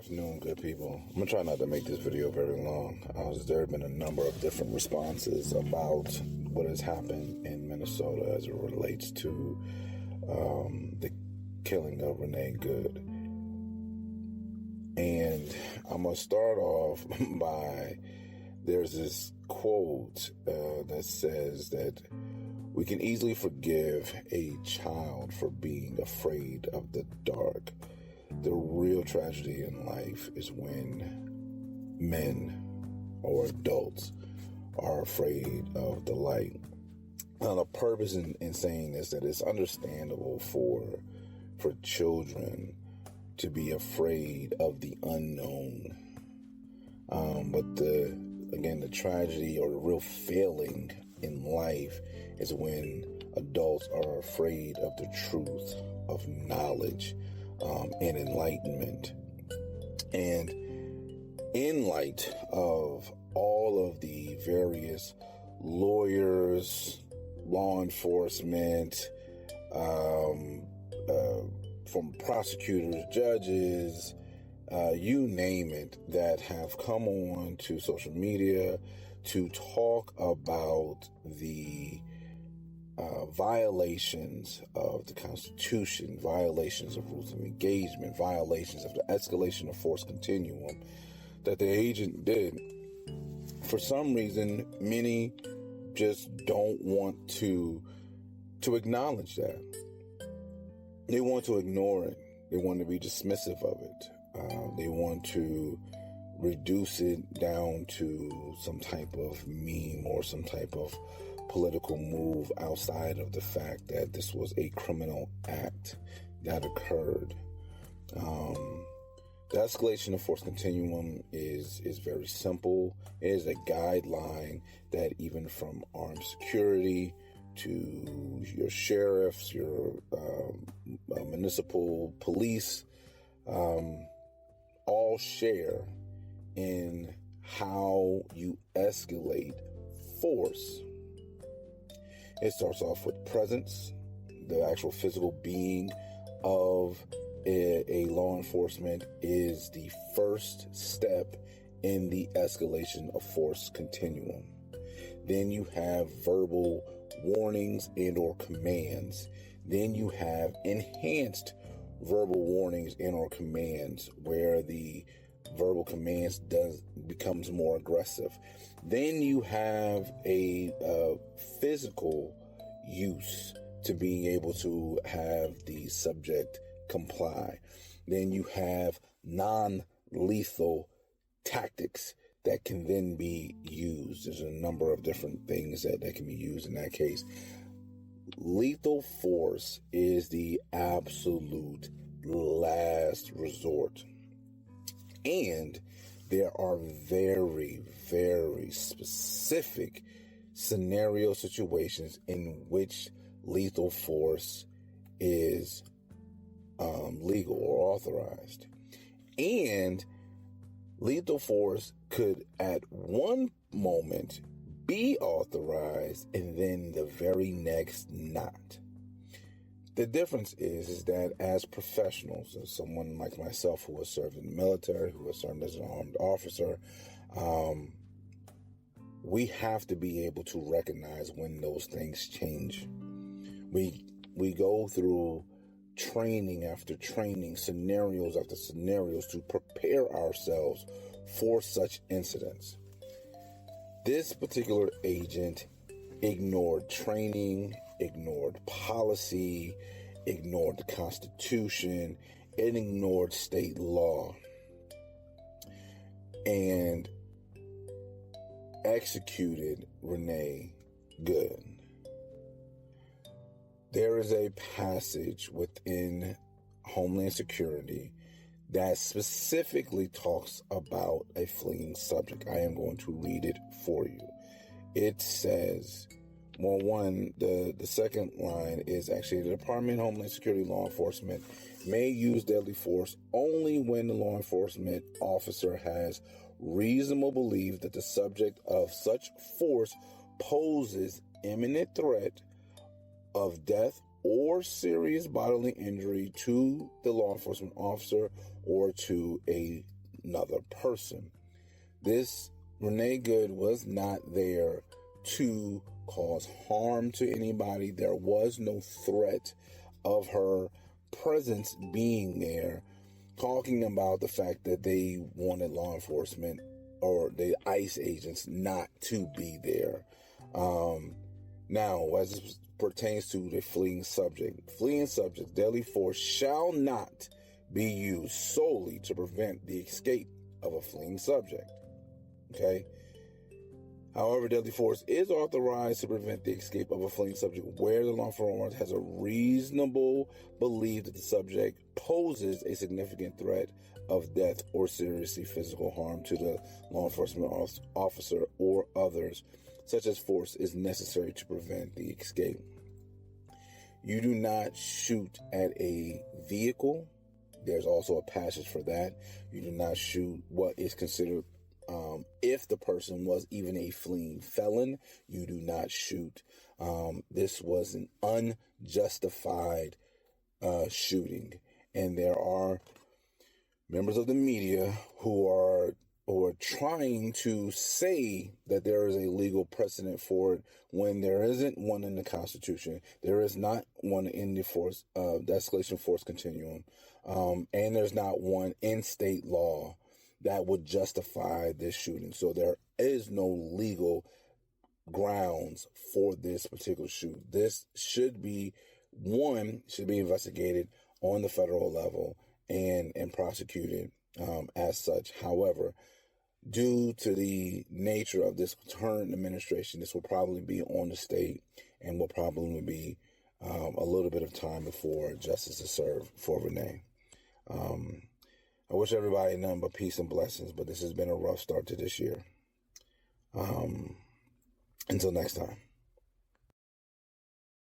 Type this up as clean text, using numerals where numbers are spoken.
afternoon, good people. I'm going to try not to make this video very long. There have been a number of different responses about what has happened in Minnesota as it relates to the killing of Renee Good. And I'm going to start off by, there's this quote that says that we can easily forgive a child for being afraid of the dark. The real tragedy in life is when men or adults are afraid of the light. Now, the purpose in saying this, that it's understandable for children to be afraid of the unknown. But the tragedy or the real failing in life is when adults are afraid of the truth, of knowledge, and enlightenment. And in light of all of the various lawyers, law enforcement, from prosecutors, judges, you name it, that have come on to social media to talk about the violations of the Constitution, violations of rules of engagement, violations of the escalation of Force Continuum that the agent did. For some reason, many just don't want to acknowledge that. They want to ignore it. They want to be dismissive of it. They want to reduce it down to some type of meme or some type of political move outside of the fact that this was a criminal act that occurred. The escalation of Force Continuum is very simple. It is a guideline that even from armed security to your sheriffs, your municipal police, all share in how you escalate force. It starts off with presence, the actual physical being of a law enforcement is the first step in the escalation of force continuum. Then you have verbal warnings and or commands. Then you have enhanced verbal warnings and or commands where the verbal commands becomes more aggressive. Then you have a physical use to being able to have the subject comply. Then you have non-lethal tactics that can then be used. There's a number of different things that can be used in that case. Lethal force is the absolute last resort. And there are very, very specific scenario situations in which lethal force is legal or authorized. And lethal force could at one moment be authorized and then the very next not. The difference is that as professionals, as someone like myself who has served in the military, who has served as an armed officer, we have to be able to recognize when those things change. We go through training after training, scenarios after scenarios to prepare ourselves for such incidents. This particular agent ignored training, ignored policy, ignored the Constitution, and ignored state law, and executed Renee Good. There is a passage within Homeland Security that specifically talks about a fleeing subject. I am going to read it for you. It says, well, the second line is actually the Department of Homeland Security law enforcement may use deadly force only when the law enforcement officer has reasonable belief that the subject of such force poses imminent threat of death or serious bodily injury to the law enforcement officer or to a another person. This Renee Good was not there to cause harm to anybody. There was no threat of her presence being there, talking about the fact that they wanted law enforcement or the ICE agents not to be there. Now, as it pertains to the fleeing subject, deadly force shall not be used solely to prevent the escape of a fleeing subject. Okay? However, deadly force is authorized to prevent the escape of a fleeing subject where the law enforcement has a reasonable belief that the subject poses a significant threat of death or seriously physical harm to the law enforcement officer or others, such as force is necessary to prevent the escape. You do not shoot at a vehicle. There's also a passage for that. You do not shoot what is considered, if the person was even a fleeing felon, you do not shoot. This was an unjustified shooting. And there are members of the media who are trying to say that there is a legal precedent for it when there isn't one in the Constitution. There is not one in the escalation force continuum. And there's not one in state law that would justify this shooting. So there is no legal grounds for this particular shoot. This should be investigated on the federal level and prosecuted as such. However, due to the nature of this current administration, this will probably be on the state and will probably be a little bit of time before justice is served for Renee. I wish everybody nothing but peace and blessings, but this has been a rough start to this year. Until next time.